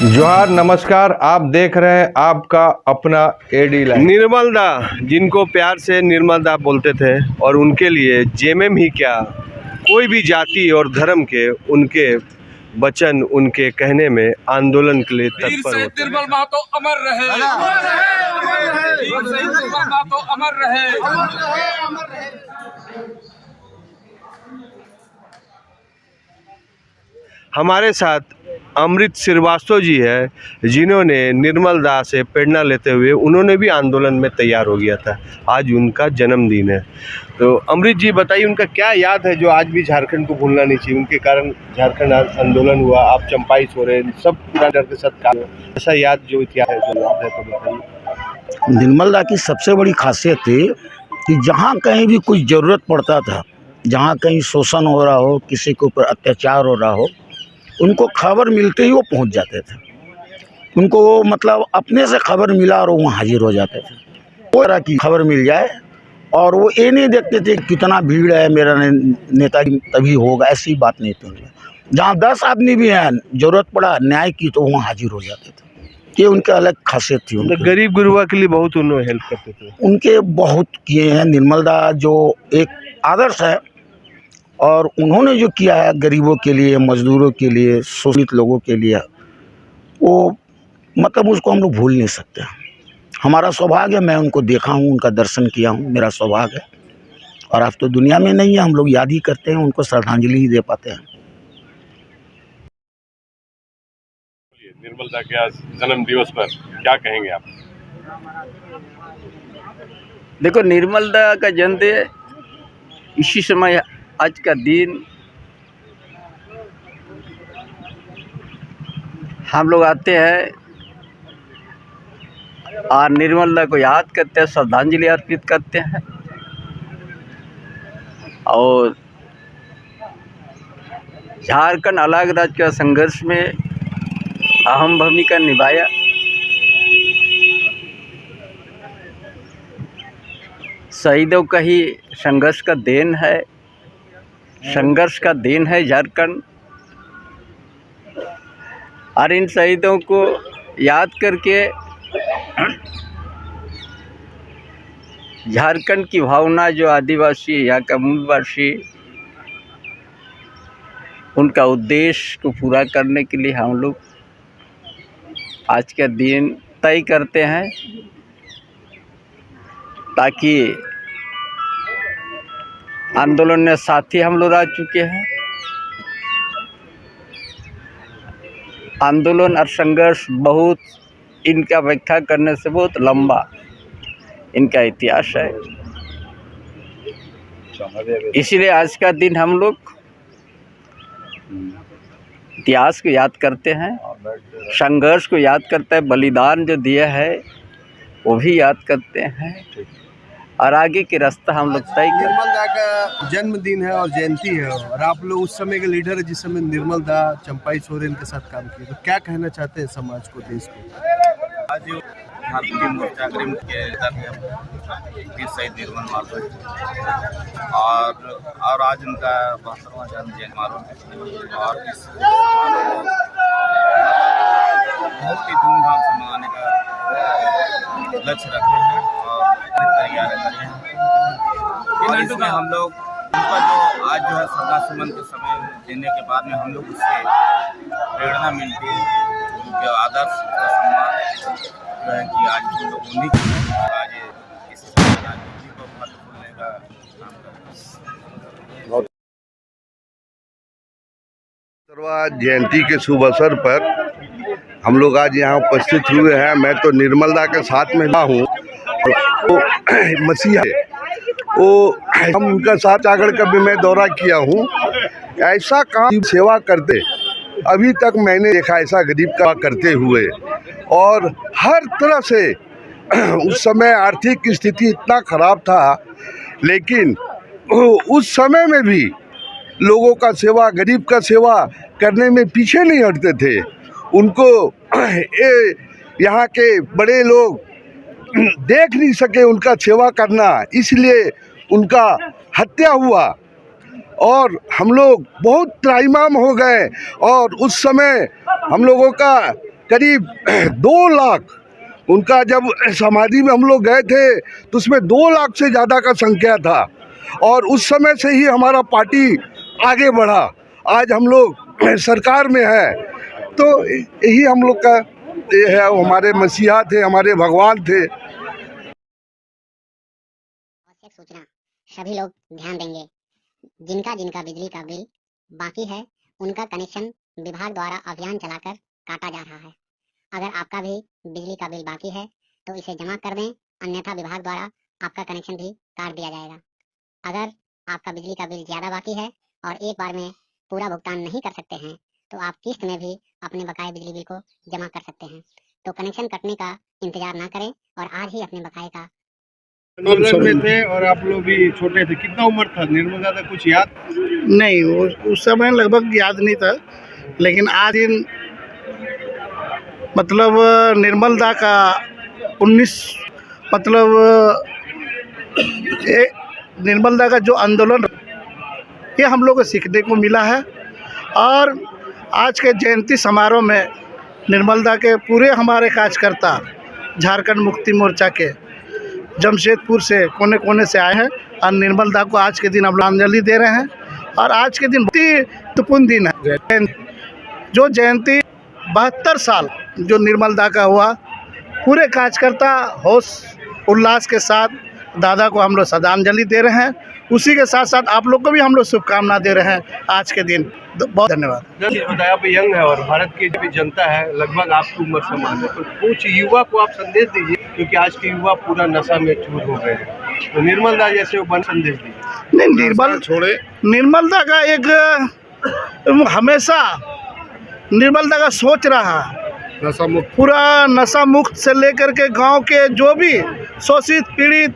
जोहार, नमस्कार। आप देख रहे हैं आपका अपना एडी लाइव। निर्मल दा, जिनको प्यार से निर्मल दा बोलते थे, और उनके लिए जेएमएम ही क्या, कोई भी जाति और धर्म के उनके वचन, उनके कहने में आंदोलन के लिए तत्पर होते हैं। निर्मल महतो अमर रहे, निर्मल महतो अमर रहे। हमारे साथ अमृत श्रीवास्तव जी है, जिन्होंने निर्मल दा से प्रेरणा लेते हुए उन्होंने भी आंदोलन में तैयार हो गया था। आज उनका जन्मदिन है। तो अमृत जी बताइए, उनका क्या याद है जो आज भी झारखंड को भूलना नहीं चाहिए? उनके कारण झारखंड आंदोलन हुआ, आप चंपाई सोरे सब पूरा डर के साथ काम, ऐसा याद जो इतिहास है जो याद है तो बताइए। निर्मल दा की सबसे बड़ी खासियत थी कि जहाँ कहीं भी कुछ ज़रूरत पड़ता था, जहाँ कहीं शोषण हो रहा हो, किसी के ऊपर अत्याचार हो रहा हो, उनको खबर मिलते ही वो पहुंच जाते थे। उनको मतलब अपने से खबर मिला और वो वहाँ हाजिर हो जाते थे। वो तरह की खबर मिल जाए और वो ये नहीं देखते थे कितना भीड़ है, मेरा नेता तभी होगा, ऐसी बात नहीं थी। जहाँ 10 आदमी भी हैं, ज़रूरत पड़ा न्याय की तो वहाँ हाजिर हो जाते थे। ये उनकी अलग खासियत थी। उनके गरीब गुरुआ के लिए बहुत उन्होंने हेल्प करते थे। उनके बहुत किए हैं। निर्मल दा जो एक आदर्श है, और उन्होंने जो किया है गरीबों के लिए, मजदूरों के लिए, शोषित लोगों के लिए, वो मतलब उसको हम लोग भूल नहीं सकते। हमारा सौभाग्य है, मैं उनको देखा हूँ, उनका दर्शन किया हूँ, मेरा सौभाग्य है। और आप तो दुनिया में नहीं है, हम लोग याद ही करते हैं, उनको श्रद्धांजलि ही दे पाते हैं। निर्मल दा के जन्म दिवस पर क्या कहेंगे आप? देखो, निर्मल दा का जन्मदिन इसी समय, आज का दिन हम लोग आते हैं और निर्मल दा को याद करते हैं, श्रद्धांजलि अर्पित करते हैं। और झारखंड अलग राज्य का संघर्ष में अहम भूमिका निभाया। शहीदों का ही संघर्ष का देन है, संघर्ष का दिन है झारखंड। और इन शहीदों को याद करके झारखंड की भावना, जो आदिवासी यहाँ का मूलवासी, उनका उद्देश्य को पूरा करने के लिए हम लोग आज का दिन तय करते हैं, ताकि आंदोलन में साथी हम लोग आ चुके हैं। आंदोलन और संघर्ष बहुत, इनका व्याख्या करने से बहुत लंबा इनका इतिहास है। इसलिए आज का दिन हम लोग इतिहास को याद करते हैं, संघर्ष को याद करते हैं, बलिदान जो दिया है वो भी याद करते हैं, और आगे के रास्ता हम लोग तय करें। निर्मल दा का जन्मदिन है और जयंती है, और आप लोग उस समय के लीडर है जिस समय निर्मल दा चंपाई सोरेन के साथ काम किए, तो क्या कहना चाहते हैं समाज को, देश को? आज भारतीय मोर्चा अग्रिम के वीर शहीद निर्मल महतो और आज उनका 72वां जन्मदिन समारोह, और इस बहुत ही धूमधाम से मनाने का लक्ष्य रखे हैं और तैयार कर रहे हैं। और इसमें हम लोग उनका जो आज जो है श्रद्धा सुमन के समय देने के बाद में हम लोग उससे प्रेरणा मिलती है, उनके आदर्श का सम्मान जो है कि आज हम लोग उन्हीं की आज इस राजनीति को फल फूलने का काम कर रहे हैं। जयंती के शुभ अवसर पर हम लोग आज यहाँ उपस्थित हुए हैं। मैं तो निर्मल दा के साथ में हूँ, वो मसीहा है, वो हम उनका साथ आकर का भी मैं दौरा किया हूँ। ऐसा काम सेवा करते अभी तक मैंने देखा, ऐसा गरीब का करते हुए, और हर तरह से उस समय आर्थिक स्थिति इतना खराब था, लेकिन उस समय में भी लोगों का सेवा, गरीब का सेवा करने में पीछे नहीं हटते थे। उनको यहाँ के बड़े लोग देख नहीं सके उनका सेवा करना, इसलिए उनका हत्या हुआ और हम लोग बहुत त्राहिमाम हो गए। और उस समय हम लोगों का करीब 2 लाख, उनका जब समाधि में हम लोग गए थे तो उसमें 2 लाख से ज़्यादा का संख्या था और उस समय से ही हमारा पार्टी आगे बढ़ा। आज हम लोग सरकार में है तो यही हम लोग का ये है, हमारे मसीहा थे, हमारे भगवान थे। आवश्यक सूचना सभी लोग ध्यान देंगे। जिनका जिनका बिजली का बिल बाकी है उनका कनेक्शन विभाग द्वारा अभियान चलाकर काटा जा रहा है। अगर आपका भी बिजली का बिल बाकी है तो इसे जमा कर दें, अन्यथा विभाग द्वारा आपका कनेक्शन भी काट दिया जाएगा। अगर आपका बिजली का बिल ज़्यादा बाकी है और एक बार में पूरा भुगतान नहीं कर सकते हैं तो आप किस्त में भी अपने बकाये बिजली बिल को जमा कर सकते हैं। तो कनेक्शन कटने का इंतजार ना करें और आज ही अपने बकाये का। आंदोलन में थे और आप लोग भी छोटे थे, कितना उम्र था? निर्मल दा कुछ याद? नहीं, वो उस समय लगभग याद नहीं था, लेकिन आज दिन मतलब निर्मल दा का 19 मतलब निर्मल दा का जो आंदोलन ये हम लोग को सीखने को मिला है। और आज के जयंती समारोह में निर्मल दा के पूरे हमारे कार्यकर्ता झारखंड मुक्ति मोर्चा के जमशेदपुर से कोने कोने से आए हैं और निर्मल दा को आज के दिन हम लोग अंजलि दे रहे हैं। और आज के दिन बहुत ही महत्वपूर्ण दिन है, जो जयंती 72 साल जो निर्मल दा का हुआ, पूरे कार्यकर्ता होश उल्लास के साथ दादा को हम लोग श्रद्धांजलि दे रहे हैं। उसी के साथ साथ आप लोग को भी हम लोग शुभकामना दे रहे हैं आज के दिन। बहुत धन्यवाद। आप यंग है और भारत की भी जनता है, लगभग आपकी उम्र समान है, तो कुछ युवा को आप संदेश दीजिए, क्योंकि आज के युवा पूरा नशा में चूर हो गए हैं। तो निर्मल दा जैसे वो बन संदेश दीजिए। नहीं, निर्मल दा का एक हमेशा निर्मल दा का सोच रहा नशा मुक्त, पूरा नशा मुक्त से लेकर के गांव के जो भी शोषित पीड़ित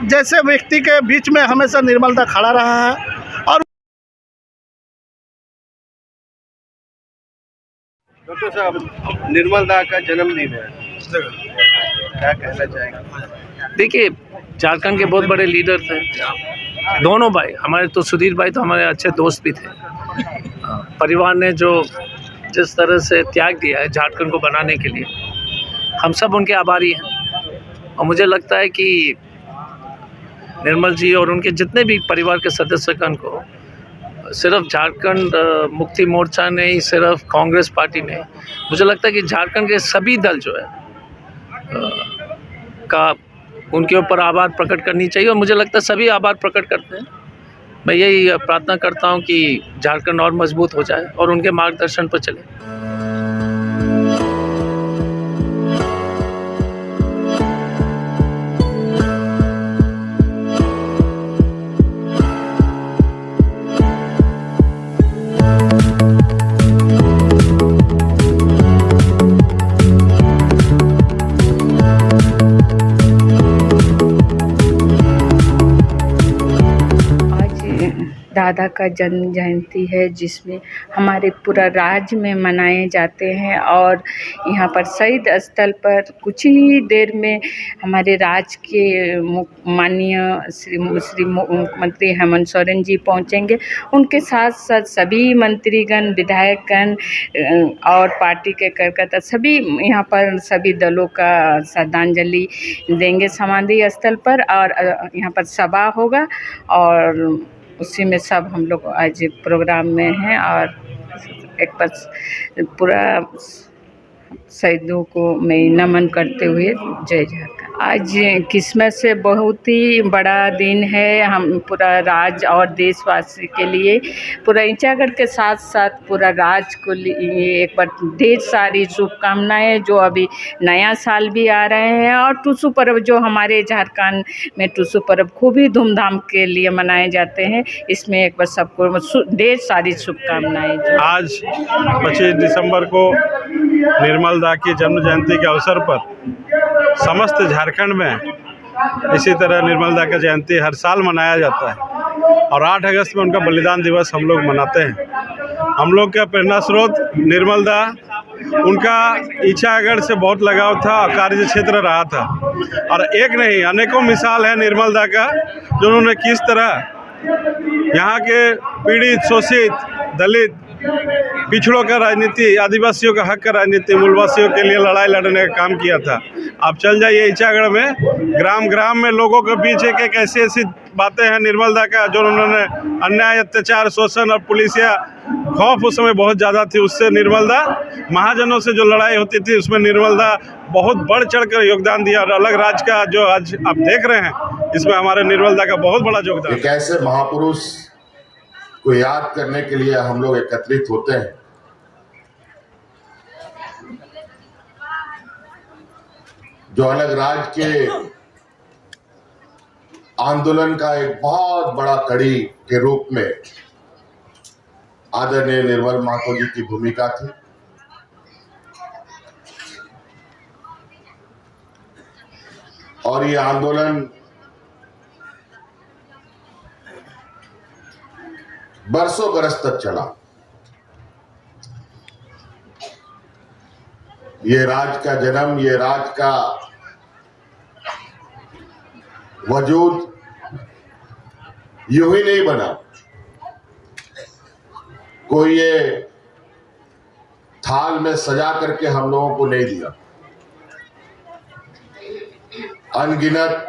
जैसे व्यक्ति के बीच में हमेशा निर्मल दा खड़ा रहा है। और डॉक्टर साहब, निर्मल दा का जन्मदिन है, क्या कहना चाहेंगे? देखिए, झारखंड के बहुत बड़े लीडर थे दोनों भाई हमारे। तो सुधीर भाई तो हमारे अच्छे दोस्त भी थे। परिवार ने जो जिस तरह से त्याग दिया है झारखंड को बनाने के लिए, हम सब उनके आभारी हैं। और मुझे लगता है कि निर्मल जी और उनके जितने भी परिवार के सदस्यगण को सिर्फ झारखंड मुक्ति मोर्चा ने ही, सिर्फ कांग्रेस पार्टी ने, मुझे लगता है कि झारखंड के सभी दल जो है का उनके ऊपर आभार प्रकट करनी चाहिए। और मुझे लगता है सभी आभार प्रकट करते हैं। मैं यही प्रार्थना करता हूं कि झारखंड और मजबूत हो जाए और उनके मार्गदर्शन पर चले। दादा का जन्म जयंती है, जिसमें हमारे पूरा राज्य में मनाए जाते हैं। और यहाँ पर शहीद स्थल पर कुछ ही देर में हमारे राज्य के माननीय श्री मुख्यमंत्री हेमंत सोरेन जी पहुँचेंगे। उनके साथ साथ सभी मंत्रीगण, विधायकगण और पार्टी के कार्यकर्ता सभी यहाँ पर सभी दलों का श्रद्धांजलि देंगे समाधि स्थल पर। और यहाँ पर सभा होगा और उसी में सब हम लोग आज प्रोग्राम में हैं। और एक बार पूरा शहीदों को मैं नमन करते हुए जय झारखंड। आज किस्मत से बहुत ही बड़ा दिन है, हम पूरा राज्य और देशवासी के लिए, पूरा ईंचागढ़ के साथ साथ पूरा राज्य को लिए एक बार ढेर सारी शुभकामनाएं। जो अभी नया साल भी आ रहे हैं और टुसु पर्व जो हमारे झारखंड में टुसु पर्व खूब ही धूमधाम के लिए मनाए जाते हैं, इसमें एक बार सबको ढेर सारी शुभकामनाएं। आज 25 दिसंबर को निर्मल दा की जन्म जयंती के अवसर पर समस्त झारखंड में इसी तरह निर्मल दा का जयंती हर साल मनाया जाता है। और 8 अगस्त में उनका बलिदान दिवस हम लोग मनाते हैं। हम लोग का प्रेरणा स्रोत निर्मल दा, उनका ईंचागढ़ से बहुत लगाव था और कार्य क्षेत्र रहा था। और एक नहीं, अनेकों मिसाल है निर्मल दा का, जो उन्होंने किस तरह यहाँ के पीड़ित, शोषित, दलित पिछड़ों का राजनीति, आदिवासियों का हक का राजनीति, मूलवासियों के लिए लड़ाई लड़ने का काम किया था। आप चल जाइए ईचागढ़ में, ग्राम ग्राम में लोगों के बीच एक ऐसी ऐसी बातें हैं निर्मलदा का, जो उन्होंने अन्याय, अत्याचार, शोषण और पुलिस या खौफ उस समय बहुत ज़्यादा थी, उससे निर्मलदा महाजनों से जो लड़ाई होती थी उसमें निर्मलदा बहुत बढ़ चढ़ कर योगदान दिया। और अलग राज्य का जो आज आप देख रहे हैं, इसमें हमारे निर्मलदा का बहुत बड़ा योगदान। एक ऐसे महापुरुष को याद करने के लिए हम लोग एकत्रित होते हैं, जो अलग राज्य के आंदोलन का एक बहुत बड़ा कड़ी के रूप में आदरणीय निर्मल महतो जी की भूमिका थी। और ये आंदोलन बरसों बरस तक चला। ये राज्य का जन्म, ये राज्य का वजूद यूं ही नहीं बना। कोई ये थाल में सजा करके हम लोगों को नहीं दिया। अनगिनत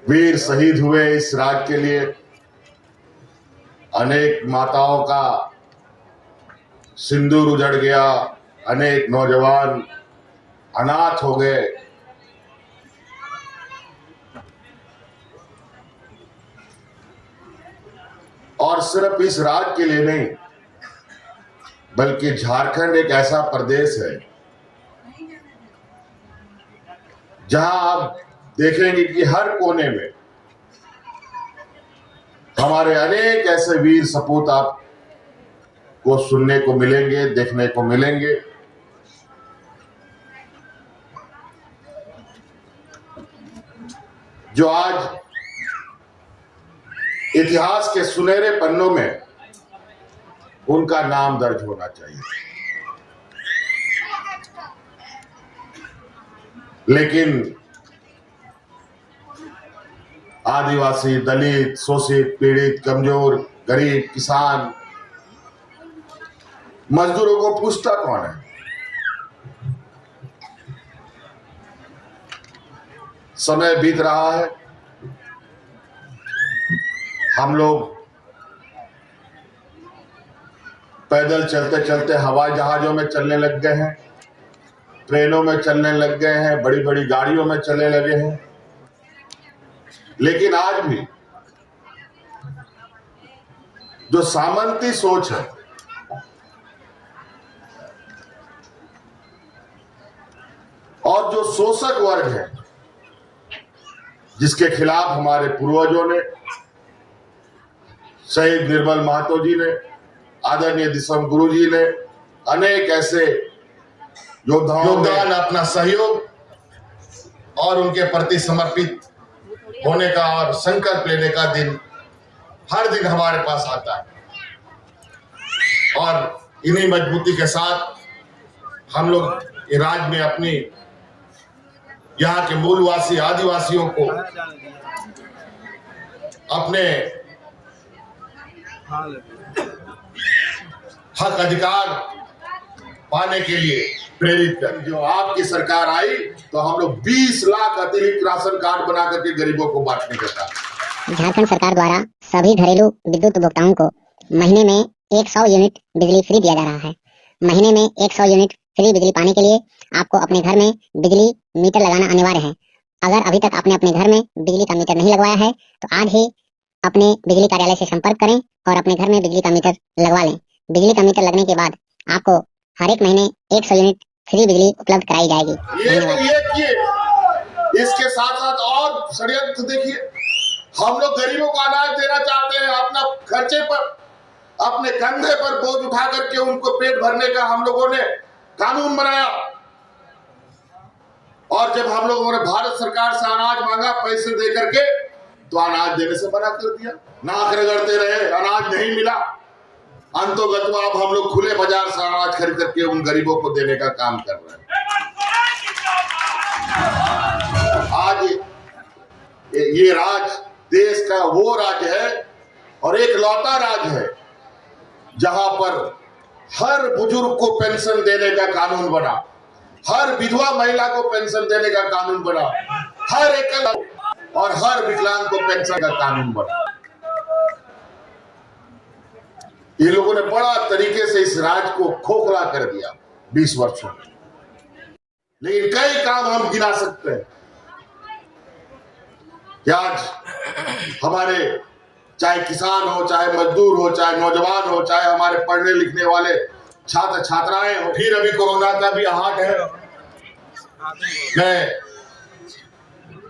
वीर शहीद हुए इस राज्य के लिए। अनेक माताओं का सिंदूर उजड़ गया, अनेक नौजवान अनाथ हो गए। और सिर्फ इस राज्य के लिए नहीं, बल्कि झारखंड एक ऐसा प्रदेश है जहां आप देखेंगे कि हर कोने में हमारे अनेक ऐसे वीर सपूत आपको सुनने को मिलेंगे, देखने को मिलेंगे। जो आज इतिहास के सुनहरे पन्नों में उनका नाम दर्ज होना चाहिए। लेकिन आदिवासी, दलित, शोषित, पीड़ित, कमजोर, गरीब, किसान, मजदूरों को पूछता कौन है? समय बीत रहा है, हम लोग पैदल चलते चलते हवाई जहाजों में चलने लग गए हैं, ट्रेनों में चलने लग गए हैं, बड़ी बड़ी गाड़ियों में चलने लगे हैं। लेकिन आज भी जो सामंती सोच है, और जो शोषक वर्ग है, जिसके खिलाफ हमारे पूर्वजों ने, शहीद निर्मल महतो जी ने, आदरणीय दिसम गुरु जी ने, अनेक ऐसे योद्धान अपना सहयोग और उनके प्रति समर्पित होने का और संकल्प लेने का दिन हर दिन हमारे पास आता है। और इन्हीं मजबूती के साथ हम लोग राज्य में अपनी यहाँ के मूलवासी आदिवासियों को अपने हक अधिकार पाने के लिए प्रेरित कर। जो आपकी सरकार आई तो हम लोग 20 लाख अतिरिक्त राशन कार्ड बना करके गरीबों को बांटने का काम। झारखंड सरकार द्वारा सभी घरेलू विद्युत उपभोक्ताओं को महीने में 100 यूनिट बिजली फ्री दिया जा रहा है। महीने में 100 यूनिट फ्री बिजली पाने के लिए आपको अपने घर में बिजली मीटर लगाना अनिवार्य है। अगर अभी तक आपने अपने घर में बिजली का मीटर नहीं लगवाया है तो आज ही अपने बिजली कार्यालय से संपर्क करें और अपने घर में बिजली का मीटर लगवा लें। बिजली का मीटर लगने के बाद आपको हर एक महीने 100 यूनिट फ्री बिजली उपलब्ध कराई जाएगी। इसके साथ साथ और षड्यंत्र देखिए, हम लोग गरीबों को अनाज देना चाहते हैं, अपना खर्चे पर, अपने कंधे पर बोझ उठा करके उनको पेट भरने का हम लोगों ने कानून बनाया। और जब हम लोगों ने भारत सरकार से अनाज मांगा पैसे दे करके, तो अनाज देने से मना कर दिया। नाक रगड़ते रहे, अनाज नहीं मिला। अंतोगत्वा अब हम लोग खुले बाजार से अनाज खरीद करके उन गरीबों को देने का काम कर रहे हैं। आज ये राज्य देश का वो राज्य है और एक लौता राज है जहां पर हर बुजुर्ग को पेंशन देने का कानून बना, हर विधवा महिला को पेंशन देने का कानून बना, हर एकल और हर विकलांग को पेंशन का कानून बना। ये लोगों ने बड़ा तरीके से इस राज को खोखला कर दिया 20 वर्षों में। लेकिन कई काम हम गिना सकते हैं कि आज हमारे चाहे किसान हो, चाहे मजदूर हो, चाहे नौजवान हो, चाहे हमारे पढ़ने लिखने वाले छात्र छात्राएं हो, फिर अभी कोरोना का भी आहट है। मैं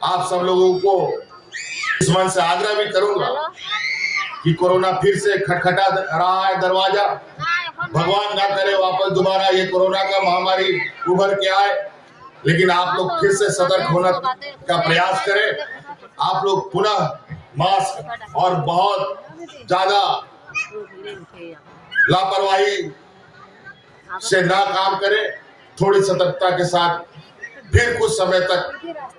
आप सब लोगों को इस मन से आग्रह भी करूंगा कि कोरोना फिर से खटखटा रहा है दरवाजा, भगवान ना करे वापस दोबारा ये कोरोना का महामारी उभर के आए, लेकिन आप लोग फिर से सतर्क होने का प्रयास करें। आप लोग पुनः मास्क और बहुत ज्यादा लापरवाही से ना काम करें, थोड़ी सतर्कता के साथ फिर कुछ समय तक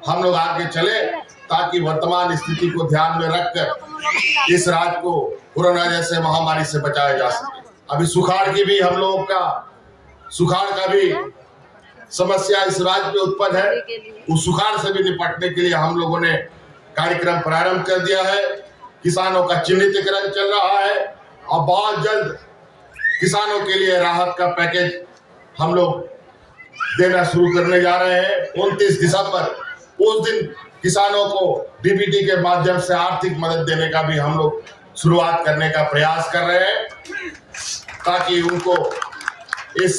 हम लोग आगे चले, ताकि वर्तमान स्थिति को ध्यान में रखकर इस राज्य को कोरोना जैसे महामारी से बचाया जा सके। अभी सुखाड़ का भी समस्या इस राज्य में उत्पन्न है। उस सुखाड़ से भी निपटने के लिए हम लोगों ने कार्यक्रम प्रारंभ कर दिया है। किसानों का चिन्हितीकरण चल रहा है और बहुत जल्द किसानों के लिए राहत का पैकेज हम लोग देना शुरू करने जा रहे हैं। 29 दिसंबर उस दिन किसानों को डीबीटी के माध्यम से आर्थिक मदद देने का भी हम लोग शुरुआत करने का प्रयास कर रहे हैं, ताकि उनको इस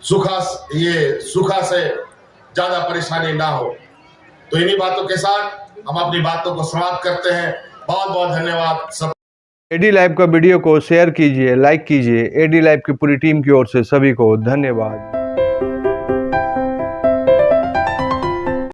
सूखा से ज्यादा परेशानी ना हो। तो इन्हीं बातों के साथ हम अपनी बातों को समाप्त करते हैं। बहुत बहुत धन्यवाद सब। एडी लाइव का वीडियो को शेयर कीजिए, लाइक कीजिए। एडी लाइव की पूरी टीम की ओर से सभी को धन्यवाद।